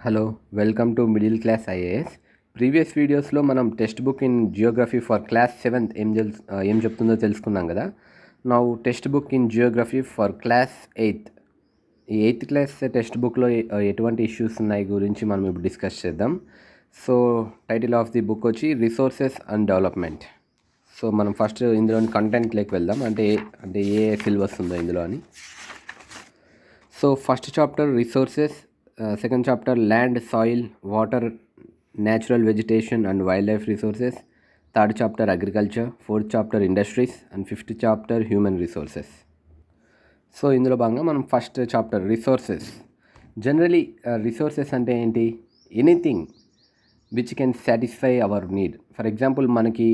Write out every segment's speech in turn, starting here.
Hello, welcome to middle class IAS. Previous వీడియోస్లో మనం text book in Geography for class 7th ఏం చెప్తుందో తెలుసుకున్నాం కదా. Now text book in Geography for class 8th. ఈ 8th class text బుక్లో ఎటువంటి ఇష్యూస్ ఉన్నాయి గురించి మనం ఇప్పుడు డిస్కస్ చేద్దాం. So title of the book వచ్చి రిసోర్సెస్ అండ్ డెవలప్మెంట్. సో మనం ఫస్ట్ ఇందులోని కంటెంట్లోకి వెళ్దాం, అంటే ఏ సిలబస్ ఉందో ఇందులో అని. So first chapter resources, second chapter land, soil, water, natural vegetation and wild life resources, third chapter agriculture, fourth chapter industries and fifth chapter human resources. So ఇందులో భాగంగా మనం first chapter resources. Generally resources అంటే ఏంటి? Anything which can satisfy our need. For example మనకి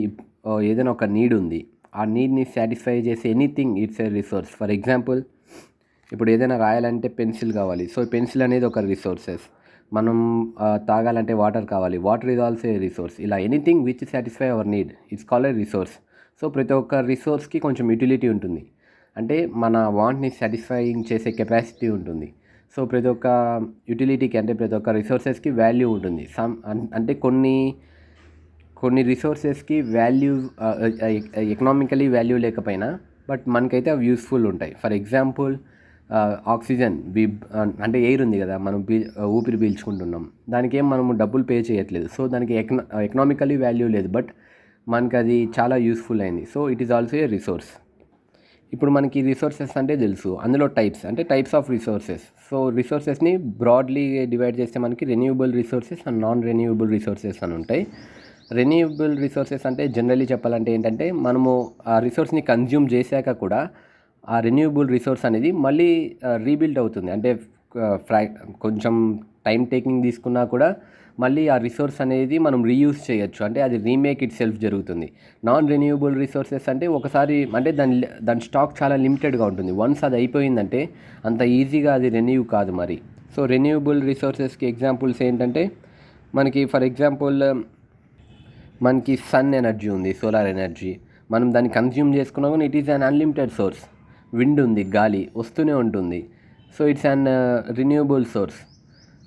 ఏదైనా ఒక need ఉంది, ఆ నీడ్ని సాటిస్ఫై చేసే anything it's a resource. For example ఇప్పుడు ఏదైనా రాయాలంటే పెన్సిల్ కావాలి, సో పెన్సిల్ అనేది ఒక రిసోర్సెస్. మనం తాగాలంటే వాటర్ కావాలి, water is also a resource. ఇలా anything which satisfy our need it's called a resource. So ప్రతి ఒక్క రిసోర్స్కి కొంచెం యూటిలిటీ ఉంటుంది, అంటే మన వాంట్ని సాటిస్ఫైయింగ్ చేసే కెపాసిటీ ఉంటుంది. సో ప్రతి ఒక్క యూటిలిటీకి, అంటే ప్రతి ఒక్క రిసోర్సెస్కి వాల్యూ ఉంటుంది. అంటే కొన్ని రిసోర్సెస్కి వాల్యూ ఎకనామికలీ వాల్యూ లేకపోయినా బట్ మనకైతే అవి యూస్ఫుల్ ఉంటాయి. ఫర్ ఎగ్జాంపుల్ ఆక్సిజన్, అంటే ఎయిర్ ఉంది కదా, మనం ఊపిరి పీల్చుకుంటున్నాం, దానికి ఏం మనము డబ్బులు పే చేయట్లేదు. సో దానికి ఎకనామికలీ వాల్యూ లేదు, బట్ మనకి అది చాలా యూస్ఫుల్ అయింది. So it is also a resource. ఇప్పుడు మనకి రిసోర్సెస్ అంటే తెలుసు, అందులో టైప్స్ ఆఫ్ రిసోర్సెస్. సో రిసోర్సెస్ని బ్రాడ్లీ డివైడ్ చేస్తే మనకి renewable resources and non renewable resources అని ఉంటాయి. రెన్యూవబుల్ రిసోర్సెస్ అంటే జనరల్లీ చెప్పాలంటే ఏంటంటే, మనము ఆ రిసోర్స్ని కన్జ్యూమ్ చేశాక కూడా ఆ రెన్యూవబుల్ రిసోర్స్ అనేది మళ్ళీ రీబిల్డ్ అవుతుంది. అంటే కొంచెం టైం టేకింగ్ తీసుకున్నా కూడా మళ్ళీ ఆ రిసోర్స్ అనేది మనం రీయూజ్ చేయొచ్చు, అంటే అది రీమేక్ ఇట్ సెల్ఫ్ జరుగుతుంది. నాన్ రెన్యూవబుల్ రిసోర్సెస్ అంటే ఒకసారి, అంటే దాని స్టాక్ చాలా లిమిటెడ్గా ఉంటుంది. వన్స్ అది అయిపోయిందంటే అంత ఈజీగా అది రెన్యూ కాదు మరి. సో రెన్యూవబుల్ రిసోర్సెస్కి ఎగ్జాంపుల్స్ ఏంటంటే, మనకి ఫర్ ఎగ్జాంపుల్ మనకి సన్ ఎనర్జీ ఉంది, సోలార్ ఎనర్జీ. మనం దాన్ని కన్జ్యూమ్ చేసుకున్నా కానీ it is un unlimited source. Wind ఉంది, గాలి వస్తూనే ఉంటుంది. So it's un renewable source,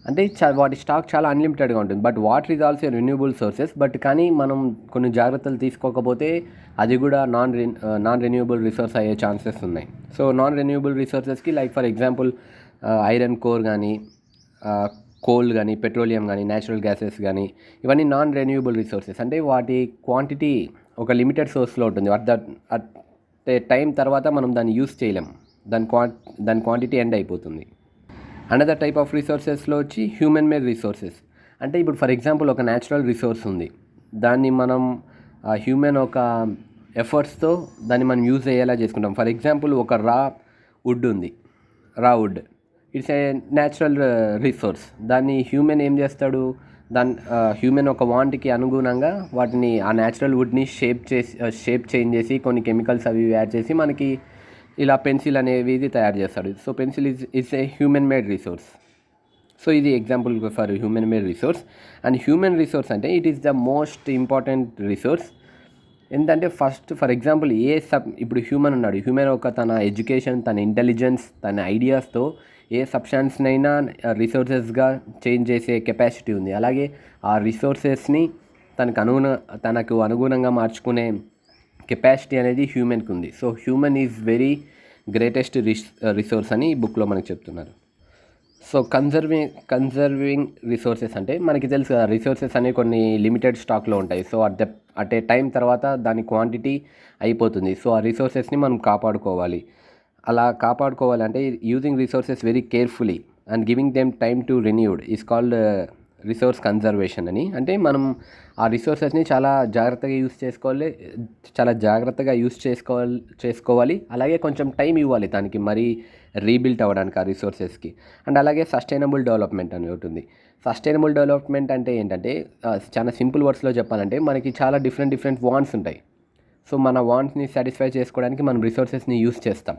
అంటే వాటి స్టాక్ చాలా అన్లిమిటెడ్గా ఉంటుంది. But water is also renewable sources, but కానీ మనం కొన్ని జాగ్రత్తలు తీసుకోకపోతే అది కూడా నాన్ రెన్యూవబుల్ రిసోర్స్ అయ్యే ఛాన్సెస్ ఉన్నాయి. సో నాన్ రెన్యూవబుల్ రిసోర్సెస్కి like for example iron core కానీ, కోల్ కానీ, పెట్రోలియం కానీ, న్యాచురల్ గ్యాసెస్ కానీ, ఇవన్నీ నాన్ రెన్యూవబుల్ రిసోర్సెస్. అంటే వాటి క్వాంటిటీ ఒక లిమిటెడ్ సోర్స్లో ఉంటుంది. అట్ టైం తర్వాత మనం దాన్ని యూస్ చేయలేం, దాని క్వాంటిటీ ఎండ్ అయిపోతుంది. అనదర్ టైప్ ఆఫ్ రిసోర్సెస్లో వచ్చి హ్యూమన్ మేడ్ రిసోర్సెస్. అంటే ఇప్పుడు ఫర్ ఎగ్జాంపుల్ ఒక న్యాచురల్ రిసోర్స్ ఉంది, దాన్ని మనం హ్యూమన్ ఒక ఎఫర్ట్స్తో దాన్ని మనం యూజ్ అయ్యేలా చేసుకుంటాం. ఫర్ ఎగ్జాంపుల్ ఒక వుడ్ ఉంది, wood it's a natural resource. దాన్ని హ్యూమన్ ఏం చేస్తాడు, హ్యూమన్ ఒక వాంట్కి అనుగుణంగా వాటిని, ఆ న్యాచురల్ వుడ్ని షేప్ చేంజ్ చేసి కొన్ని కెమికల్స్ అవి యాడ్ చేసి మనకి ఇలా పెన్సిల్ అనేవి తయారు చేస్తాడు. So pencil is a human made resource. So ఇది example for human made resource. And human resource అంటే it is the most important resource. ఎందుకంటే ఫస్ట్ ఫర్ ఎగ్జాంపుల్ ఇప్పుడు హ్యూమన్ ఉన్నాడు, హ్యూమన్ ఒక తన ఎడ్యుకేషన్, తన ఇంటెలిజెన్స్, తన ఐడియాస్తో ఏ సబ్స్టాన్స్నైనా రిసోర్సెస్గా చేంజ్ చేసే కెపాసిటీ ఉంది. అలాగే ఆ రిసోర్సెస్ని తనకు అనుగుణంగా మార్చుకునే కెపాసిటీ అనేది హ్యూమన్కి ఉంది. So human is very greatest resource అని ఈ బుక్లో మనకు చెప్తున్నారు. సో కన్జర్వింగ్ రిసోర్సెస్ అంటే మనకి తెలుసు కదా, రిసోర్సెస్ అనేవి కొన్ని లిమిటెడ్ స్టాక్లో ఉంటాయి. సో అట్ ఏ టైం తర్వాత దాని క్వాంటిటీ అయిపోతుంది. సో ఆ రిసోర్సెస్ని మనం కాపాడుకోవాలి. అలా కాపాడుకోవాలంటే using resources very carefully and giving them time to renewed is called resource conservation అని. అంటే మనం ఆ రిసోర్సెస్ని చాలా జాగ్రత్తగా యూజ్ చేసుకోవాలి. అలాగే కొంచెం టైం ఇవ్వాలి దానికి మరీ రీబిల్ట్ అవ్వడానికి ఆ రిసోర్సెస్కి. అండ్ అలాగే సస్టైనబుల్ డెవలప్మెంట్ అని ఉంటుంది. సస్టైనబుల్ డెవలప్మెంట్ అంటే ఏంటంటే, చాలా సింపుల్ వర్డ్స్లో చెప్పాలంటే మనకి చాలా డిఫరెంట్ వాంట్స్ ఉంటాయి. సో మన వాంట్స్ని సాటిస్ఫై చేసుకోవడానికి మనం రిసోర్సెస్ని యూస్ చేస్తాం.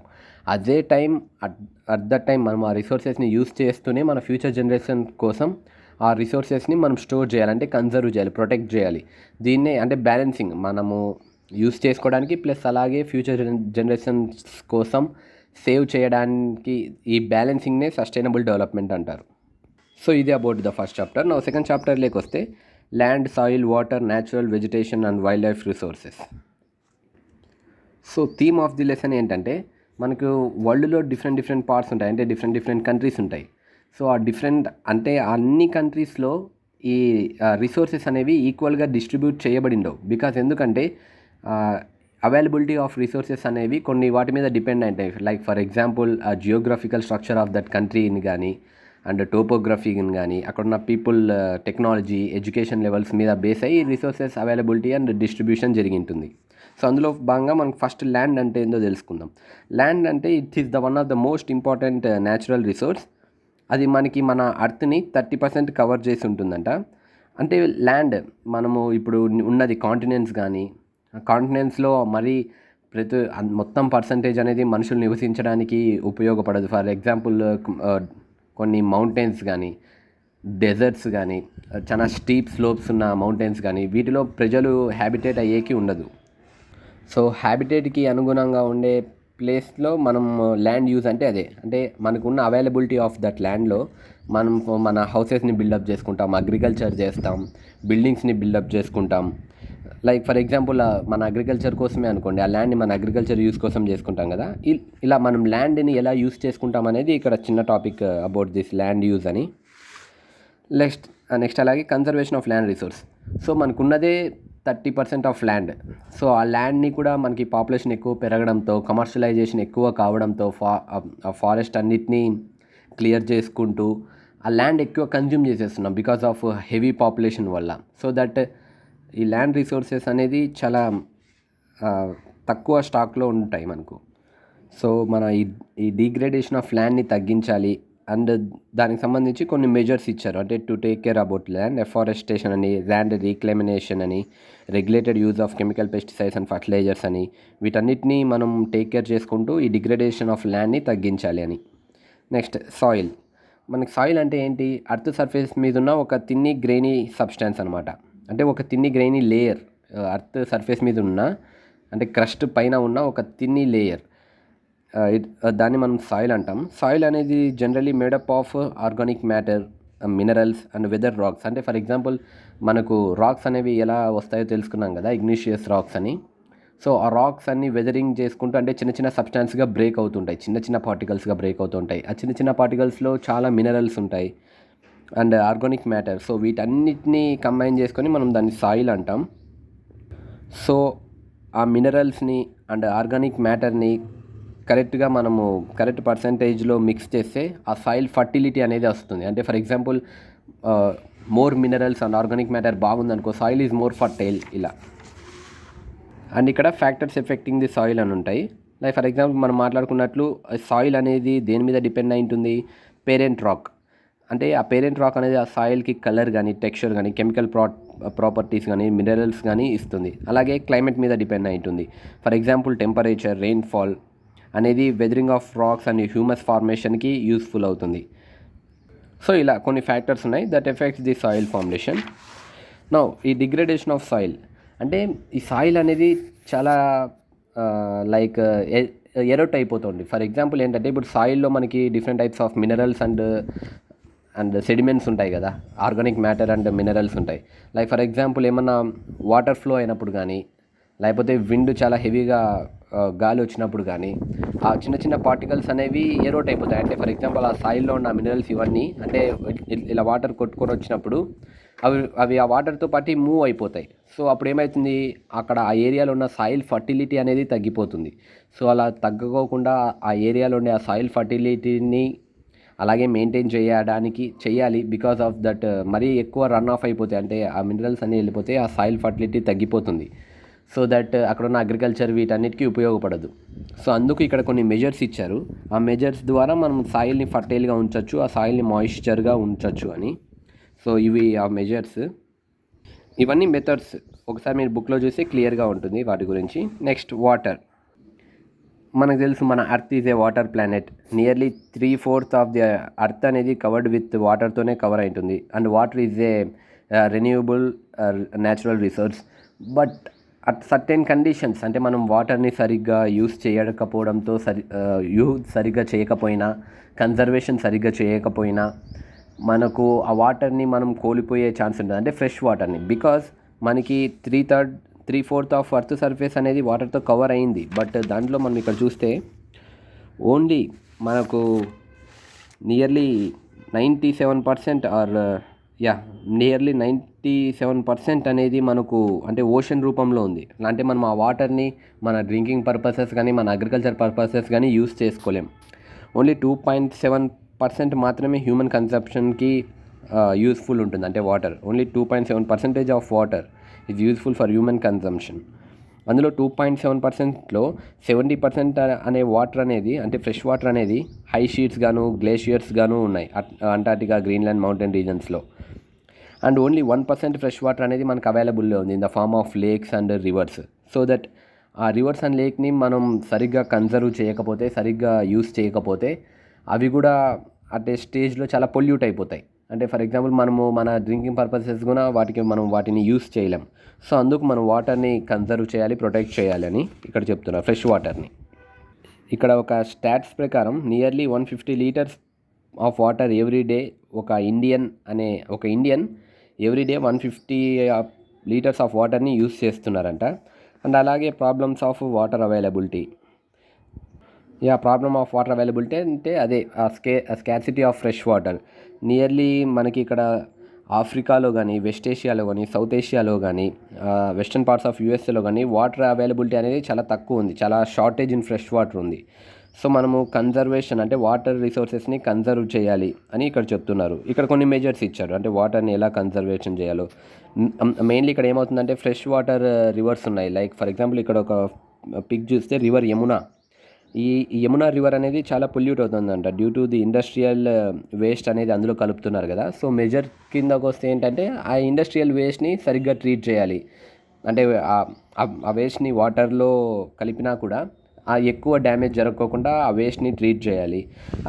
అదే టైం అట్ ద టైం మనం ఆ రిసోర్సెస్ని యూస్ చేస్తూనే మన ఫ్యూచర్ జనరేషన్ కోసం ఆ రిసోర్సెస్ని మనం స్టోర్ చేయాలంటే కన్జర్వ్ చేయాలి, ప్రొటెక్ట్ చేయాలి. దీన్నే అంటే బ్యాలెన్సింగ్, మనము యూస్ చేసుకోవడానికి ప్లస్ అలాగే ఫ్యూచర్ జనరేషన్స్ కోసం సేవ్ చేయడానికి, ఈ బ్యాలెన్సింగ్నే సస్టైనబుల్ డెవలప్మెంట్ అంటారు. సో ఇది అబౌట్ ద ఫస్ట్ చాప్టర్. నా సెకండ్ చాప్టర్లోకి వస్తే land, soil, water, natural vegetation and wild life resources. So theme of the lesson ఏంటంటే మనకు వరల్డ్లో డిఫరెంట్ పార్ట్స్ ఉంటాయి, అంటే డిఫరెంట్ కంట్రీస్ ఉంటాయి. సో ఆ డిఫరెంట్ అంటే అన్ని కంట్రీస్లో ఈ రిసోర్సెస్ అనేవి ఈక్వల్గా డిస్ట్రిబ్యూట్ చేయబడి ఉండవు. బికాజ్ ఎందుకంటే అవైలబిలిటీ ఆఫ్ రిసోర్సెస్ అనేవి కొన్ని వాటి మీద డిపెండ్ ఉంటాయి. Like for example geographical structure of that కంట్రీని కానీ అండ్ టోపోగ్రఫీని కానీ అక్కడున్న పీపుల్, టెక్నాలజీ, ఎడ్యుకేషన్ లెవెల్స్ మీద బేస్ అయ్యి రిసోర్సెస్ అవైలబిలిటీ అండ్ డిస్ట్రిబ్యూషన్ జరిగి ఉంటుంది. సో అందులో భాగంగా మనకు ఫస్ట్ ల్యాండ్ అంటే ఏందో తెలుసుకుందాం. ల్యాండ్ అంటే it is the one of the most important natural resource. అది మనకి మన అర్త్ని 30% కవర్ చేసి ఉంటుందంట. అంటే ల్యాండ్ మనము ఇప్పుడు ఉన్నది కాంటినెంట్స్ కానీ, కాంటినెంట్స్లో మరీ మొత్తం పర్సంటేజ్ అనేది మనుషులు నివసించడానికి ఉపయోగపడదు. ఫర్ ఎగ్జాంపుల్ కొన్ని మౌంటైన్స్ కానీ, డెజర్ట్స్ కానీ, చాలా స్టీప్ స్లోప్స్ ఉన్న మౌంటైన్స్ కానీ వీటిలో ప్రజలు హ్యాబిటేట్ అయ్యేకి ఉండదు. సో హ్యాబిటేట్కి అనుగుణంగా ఉండే ప్లేస్లో మనం ల్యాండ్ యూజ్ అంటే అదే. అంటే మనకున్న అవైలబిలిటీ ఆఫ్ దట్ ల్యాండ్లో మనం మన హౌసెస్ని బిల్డప్ చేసుకుంటాం, అగ్రికల్చర్ చేస్తాం, బిల్డింగ్స్ని బిల్డప్ చేసుకుంటాం. లైక్ ఫర్ ఎగ్జాంపుల్ మన అగ్రికల్చర్ కోసమే అనుకోండి, ఆ ల్యాండ్ని మన అగ్రికల్చర్ యూస్ కోసం చేసుకుంటాం కదా. ఇలా మనం ల్యాండ్ని ఎలా యూస్ చేసుకుంటాం అనేది ఇక్కడ చిన్న topic about this land use అని. నెక్స్ట్ అలాగే conservation of land resource. So మనకున్నదే 30% ఆఫ్ ల్యాండ్. సో ఆ ల్యాండ్ని కూడా మనకి పాపులేషన్ ఎక్కువ పెరగడంతో, కమర్షియలైజేషన్ ఎక్కువ కావడంతో ఫారెస్ట్ అన్నిటినీ క్లియర్ చేసుకుంటూ ఆ ల్యాండ్ ఎక్కువ కన్జ్యూమ్ చేసేస్తున్నాం బికాస్ ఆఫ్ హెవీ పాపులేషన్ వల్ల. సో దట్ ఈ ల్యాండ్ రిసోర్సెస్ అనేది చాలా తక్కువ స్టాక్లో ఉంటాయి మనకు. సో మన ఈ డిగ్రేడేషన్ ఆఫ్ ల్యాండ్ని తగ్గించాలి. అండ్ దానికి సంబంధించి కొన్ని మెజర్స్ ఇచ్చారు. అంటే to take care about land, afforestation అని, ల్యాండ్ రీక్లెమినేషన్ అని, regulated use of chemical pesticides and fertilizers అని, వీటన్నిటిని మనం టేక్ కేర్ చేసుకుంటూ ఈ డిగ్రేడేషన్ ఆఫ్ ల్యాండ్ని తగ్గించాలి అని. Next soil. మనకి సాయిల్ అంటే ఏంటి? అర్త్ సర్ఫేస్ మీద ఉన్న ఒక తిన్ని గ్రెయినీ సబ్స్టాన్స్ అనమాట. అంటే ఒక తిన్ని గ్రెయినీ లేయర్ అర్త్ సర్ఫేస్ మీద ఉన్న, అంటే క్రస్ట్ పైన ఉన్న ఒక తిన్ని లేయర్, దాన్ని మనం సాయిల్ అంటాం. సాయిల్ అనేది generally made up of organic matter, minerals and weather rocks. అంటే ఫర్ ఎగ్జాంపుల్ మనకు రాక్స్ అనేవి ఎలా వస్తాయో తెలుసుకున్నాం కదా, ఇగ్నిషియస్ రాక్స్ అని. సో ఆ రాక్స్ అన్ని వెదరింగ్ చేసుకుంటూ, అంటే చిన్న సబ్స్టాన్స్గా బ్రేక్ అవుతుంటాయి, చిన్న పార్టికల్స్గా బ్రేక్ అవుతుంటాయి. ఆ చిన్న పార్టికల్స్లో చాలా మినరల్స్ ఉంటాయి అండ్ ఆర్గానిక్ మ్యాటర్. సో వీటన్నిటిని కంబైన్ చేసుకొని మనం దాన్ని సాయిల్ అంటాం. సో ఆ మినరల్స్ని అండ్ ఆర్గానిక్ మ్యాటర్ని కరెక్ట్గా మనము కరెక్ట్ పర్సంటేజ్లో మిక్స్ చేస్తే ఆ సాయిల్ ఫర్టిలిటీ అనేది వస్తుంది. అంటే for example more minerals and organic matter బాగుందనుకో, సాయిల్ ఈజ్ మోర్ ఫర్టైల్ ఇలా. అండ్ ఇక్కడ ఫ్యాక్టర్స్ ఎఫెక్టింగ్ ది సాయిల్ అని ఉంటాయి. లైక్ ఫర్ ఎగ్జాంపుల్ మనం మాట్లాడుకున్నట్లు సాయిల్ అనేది దేని మీద డిపెండ్ అయి ఉంటుంది? Parent rock. అంటే ఆ పేరెంట్ రాక్ అనేది ఆ సాయిల్కి కలర్ కానీ, టెక్స్చర్ కానీ, కెమికల్ ప్రాపర్టీస్ కానీ, మినరల్స్ కానీ ఇస్తుంది. అలాగే క్లైమేట్ మీద డిపెండ్ అయి ఉంటుంది. ఫర్ ఎగ్జాంపుల్ టెంపరేచర్, రెయిన్ఫాల్ అనేది weathering of rocks and humus ఫార్మేషన్కి యూస్ఫుల్ అవుతుంది. సో ఇలా కొన్ని ఫ్యాక్టర్స్ ఉన్నాయి that affects the soil formation. Now ఈ డిగ్రేడేషన్ ఆఫ్ సాయిల్ అంటే ఈ సాయిల్ అనేది చాలా లైక్ ఎరోట్ అయిపోతుంది. ఫర్ ఎగ్జాంపుల్ ఏంటంటే ఇప్పుడు సాయిల్లో మనకి different types of minerals and sediments ఉంటాయి కదా, ఆర్గానిక్ మ్యాటర్ అండ్ మినరల్స్ ఉంటాయి. లైక్ ఫర్ ఎగ్జాంపుల్ ఏమన్నా వాటర్ ఫ్లో అయినప్పుడు కానీ, లేకపోతే విండ్ చాలా హెవీగా గాలి వచ్చినప్పుడు కానీ ఆ చిన్న పార్టికల్స్ అనేవి ఎరోట్ అయిపోతాయి. అంటే ఫర్ ఎగ్జాంపుల్ ఆ సాయిల్లో ఉన్న మినరల్స్ ఇవన్నీ అంటే ఇలా వాటర్ కొట్టుకొని వచ్చినప్పుడు అవి ఆ వాటర్తో పాటు మూవ్ అయిపోతాయి. సో అప్పుడు ఏమవుతుంది, అక్కడ ఆ ఏరియాలో ఉన్న సాయిల్ ఫర్టిలిటీ అనేది తగ్గిపోతుంది. సో అలా తగ్గకోకుండా ఆ ఏరియాలో ఉండే ఆ సాయిల్ ఫర్టిలిటీని అలాగే మెయింటైన్ చేయాలి. బికాస్ ఆఫ్ దట్ మరీ ఎక్కువ రన్ ఆఫ్ అయిపోతాయి, అంటే ఆ మినరల్స్ అన్నీ వెళ్ళిపోతే ఆ సాయిల్ ఫర్టిలిటీ తగ్గిపోతుంది. సో దట్ అక్కడ ఉన్న అగ్రికల్చర్ వీటన్నిటికీ ఉపయోగపడదు. సో అందుకు ఇక్కడ కొన్ని మెజర్స్ ఇచ్చారు. ఆ మెజర్స్ ద్వారా మనం సాయిల్ని ఫర్టైల్గా ఉంచవచ్చు, ఆ సాయిల్ని మాయిశ్చర్గా ఉంచవచ్చు అని. సో ఇవి ఆ మెజర్స్. ఇవన్నీ మెథడ్స్ ఒకసారి మీరు బుక్లో చూస్తే క్లియర్గా ఉంటుంది వాటి గురించి. Next water. మనకు తెలుసు మన earth is a water planet. Nearly 3/4 of the earth అనేది కవర్డ్ విత్ వాటర్తోనే కవర్ అవుతుంది. And water is a renewable natural resource. But at certain conditions, అంటే మనం వాటర్ని సరిగ్గా యూజ్ చేయకపోవడంతో, యూజ్ సరిగ్గా చేయకపోయినా, కన్జర్వేషన్ సరిగ్గా చేయకపోయినా, మనకు ఆ వాటర్ని మనం కోల్పోయే ఛాన్స్ ఉంటుంది, అంటే ఫ్రెష్ వాటర్ని. బికాజ్ మనకి 3/4 ఆఫ్ అర్త్ సర్ఫేస్ అనేది వాటర్తో కవర్ అయింది. బట్ దాంట్లో మనం ఇక్కడ చూస్తే ఓన్లీ మనకు నియర్లీ 97% ఆర్ నియర్లీ 97% అనేది మనకు అంటే ఓషన్ రూపంలో ఉంది. అంటే మనం ఆ వాటర్ని మన డ్రింకింగ్ పర్పసెస్ కానీ మన అగ్రికల్చర్ పర్పసెస్ కానీ యూస్ చేసుకోలేం. ఓన్లీ 2.7% మాత్రమే హ్యూమన్ కన్సంప్షన్కి యూస్ఫుల్ ఉంటుంది. అంటే water only 2.7% of water is useful for human consumption. అందులో 2.7%లో 70% అనే వాటర్ అనేది అంటే ఫ్రెష్ వాటర్ అనేది హై షీట్స్ గాను గ్లేషియర్స్ గాను ఉన్నాయి అంటార్టికా, గ్రీన్లాండ్ మౌంటైన్ రీజన్స్లో. అండ్ ఓన్లీ 1% ఫ్రెష్ వాటర్ అనేది మనకు అవైలబుల్లో ఉంది in the form of lakes and rivers. So that ఆ రివర్స్ అండ్ లేక్ని మనం సరిగ్గా కన్జర్వ్ చేయకపోతే, సరిగ్గా యూస్ చేయకపోతే అవి కూడా అటే స్టేజ్లో చాలా పొల్యూట్ అయిపోతాయి. అంటే ఫర్ ఎగ్జాంపుల్ మనము మన డ్రింకింగ్ పర్పసెస్ కూడా వాటిని యూస్ చేయలేం. సో అందుకు మనం వాటర్ని కన్జర్వ్ చేయాలి, ప్రొటెక్ట్ చేయాలి అని ఇక్కడ చెప్తున్నారు ఫ్రెష్ వాటర్ని. ఇక్కడ ఒక స్టాట్స్ ప్రకారం nearly 150 litres of water every day ఒక ఇండియన్ ఎవ్రీడే 150 లీటర్స్ ఆఫ్ వాటర్ని యూస్ చేస్తున్నారంట. అండ్ అలాగే problems of water availability. Problem of water availability అంటే అదే scarcity of fresh water. Nearly మనకి ఇక్కడ ఆఫ్రికాలో కానీ, వెస్ట్ ఏషియాలో కానీ, సౌత్ ఏషియాలో కానీ, వెస్టర్న్ పార్ట్స్ ఆఫ్ యూఎస్ఏలో కానీ వాటర్ అవైలబిలిటీ అనేది చాలా తక్కువ ఉంది, చాలా షార్టేజ్ ఇన్ ఫ్రెష్ వాటర్ ఉంది. సో మనము కన్జర్వేషన్ అంటే వాటర్ రిసోర్సెస్ని కన్జర్వ్ చేయాలి అని ఇక్కడ చెప్తున్నారు. ఇక్కడ కొన్ని మెజర్స్ ఇచ్చారు, అంటే వాటర్ని ఎలా కన్జర్వేషన్ చేయాలో. మెయిన్లీ ఇక్కడ ఏమవుతుందంటే ఫ్రెష్ వాటర్ రివర్స్ ఉన్నాయి. లైక్ ఫర్ ఎగ్జాంపుల్ ఇక్కడ ఒక పిక్ చూస్తే రివర్ యమునా. ఈ యమునా రివర్ అనేది చాలా పొల్యూట్ అవుతుందంట due to the industrial waste అనేది అందులో కలుపుతున్నారు కదా. సో మెజర్ కిందకు వస్తే ఏంటంటే ఆ ఇండస్ట్రియల్ వేస్ట్ని సరిగ్గా ట్రీట్ చేయాలి. అంటే ఆ వేస్ట్ని వాటర్లో కలిపినా కూడా ఆ ఎక్కువ డ్యామేజ్ జరగకోకుండా ఆ వేస్ట్ని ట్రీట్ చేయాలి.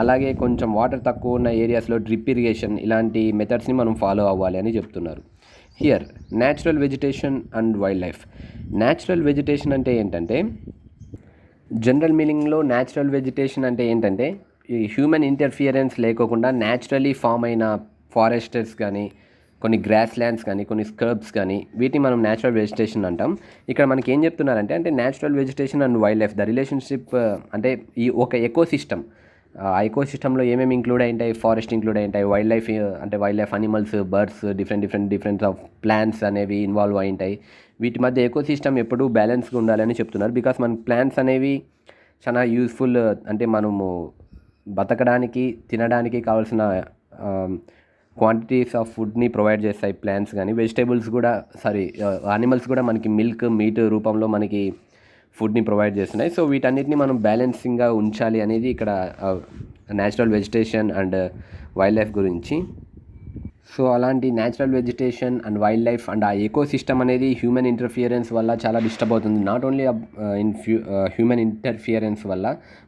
అలాగే కొంచెం వాటర్ తక్కువ ఉన్న ఏరియాస్లో డ్రిప్ ఇరిగేషన్ ఇలాంటి మెథడ్స్ని మనం ఫాలో అవ్వాలి అని చెప్తున్నారు. Here natural vegetation and wild life. Natural vegetation అంటే ఏంటంటే, జనరల్ మీనింగ్లో న్యాచురల్ వెజిటేషన్ అంటే ఏంటంటే ఈ హ్యూమన్ ఇంటర్ఫియరెన్స్ లేకోకుండా న్యాచురలీ ఫామ్ అయిన ఫారెస్టర్స్ కానీ, కొన్ని గ్రాస్ ల్యాండ్స్ కానీ, కొన్ని స్కర్బ్స్ కానీ, వీటిని మనం న్యాచురల్ వెజిటేషన్ అంటాం. ఇక్కడ మనకి ఏం చెప్తున్నారంటే natural vegetation and wild life the relationship. అంటే ఈ ఒక ఎకోసిస్టమ్, ఆ ఎకోసిస్టంలో ఏమేమి ఇంక్లూడ్ అయి ఉంటాయి, ఫారెస్ట్ ఇంక్లూడ్ అయి ఉంటాయి, వైల్డ్ లైఫ్ అంటే wild life animals, birds, different of plants అనేవి ఇన్వాల్వ్ అయి ఉంటాయి. వీటి మధ్య ఎకోసిస్టమ్ ఎప్పుడూ బ్యాలెన్స్గా ఉండాలని చెప్తున్నారు. బికాస్ మన ప్లాంట్స్ అనేవి చాలా యూస్ఫుల్, అంటే మనము బతకడానికి, తినడానికి కావాల్సిన క్వాంటిటీస్ ఆఫ్ ఫుడ్ని ప్రొవైడ్ చేస్తాయి ప్లాంట్స్ కానీ. వెజిటేబుల్స్ కూడా యానిమల్స్ కూడా మనకి మిల్క్, మీట్ రూపంలో మనకి ఫుడ్ని ప్రొవైడ్ చేస్తున్నాయి. సో వీటన్నిటిని మనం బ్యాలెన్సింగ్గా ఉంచాలి అనేది ఇక్కడ natural vegetation and wild life గురించి. సో అలాంటి natural vegetation and wild life and ఆ ఎకోసిస్టమ్ అనేది హ్యూమన్ ఇంటర్ఫియరెన్స్ వల్ల చాలా డిస్టర్బ్ అవుతుంది. నాట్ ఓన్లీ హ్యూమన్ ఇంటర్ఫియరెన్స్ వల్ల,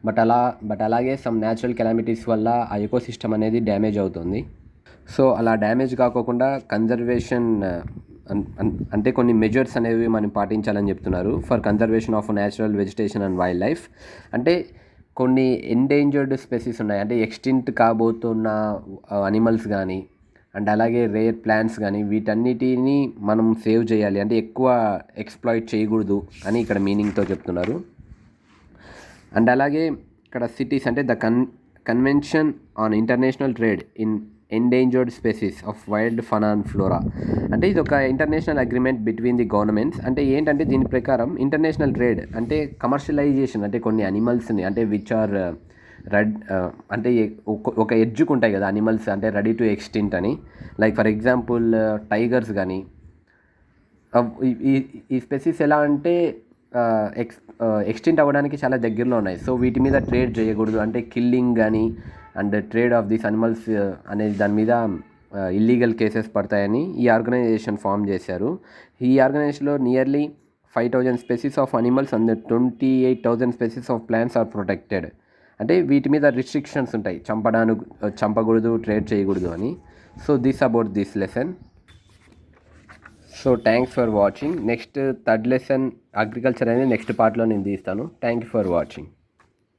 బట్ అలాగే సమ్ న్యాచురల్ కెలామిటీస్ వల్ల ఆ ఎకోసిస్టమ్ అనేది డ్యామేజ్ అవుతుంది. సో అలా డ్యామేజ్ కాకోకుండా కన్జర్వేషన్ అంటే కొన్ని మెజర్స్ అనేవి మనం పాటించాలని చెప్తున్నారు for conservation of natural vegetation and wild life. అంటే కొన్ని ఎండేంజర్డ్ స్పెసీస్ ఉన్నాయి, అంటే ఎక్స్టింక్ట్ కాబోతున్న అనిమల్స్ కానీ, అండ్ అలాగే రేర్ ప్లాంట్స్ కానీ, వీటన్నిటిని మనం సేవ్ చేయాలి, అంటే ఎక్కువ ఎక్స్ప్లాయిట్ చేయకూడదు అని ఇక్కడ మీనింగ్తో చెప్తున్నారు. అండ్ అలాగే ఇక్కడ సిటీస్ అంటే the convention on international trade in endangered species of wild fauna and flora. అంటే ఇది ఒక international agreement between the governments. అంటే ఏంటంటే దీని ప్రకారం ఇంటర్నేషనల్ ట్రేడ్ అంటే కమర్షియలైజేషన్, అంటే కొన్ని అనిమల్స్ని అంటే విచ్ ఆర్ అంటే ఒక ఎడ్జ్కి ఉంటాయి కదా అనిమల్స్, అంటే రెడీ టు ఎక్స్టింక్ట్ అని. లైక్ ఫర్ ఎగ్జాంపుల్ టైగర్స్ కానీ, ఈ స్పెసీస్ ఎలా అంటే ఎక్స్టింక్ట్ అవ్వడానికి చాలా దగ్గరలో ఉన్నాయి. సో వీటి మీద ట్రేడ్ చేయకూడదు, అంటే కిల్లింగ్ కానీ and trade of these animals అనేది దాని మీద ఇల్లీగల్ కేసెస్ పడతాయని ఈ ఆర్గనైజేషన్ ఫామ్ చేశారు. ఈ ఆర్గనైజేషన్లో nearly 5,000 species of animals and 28,000 species of plants are protected. అంటే వీటి మీద రిస్ట్రిక్షన్స్ ఉంటాయి, చంపకూడదు, ట్రేడ్ చేయకూడదు అని. So this about this lesson. So thanks for watching. Next third lesson agriculture అనేది నెక్స్ట్ పార్ట్లో నేను తీస్తాను. Thank you for watching.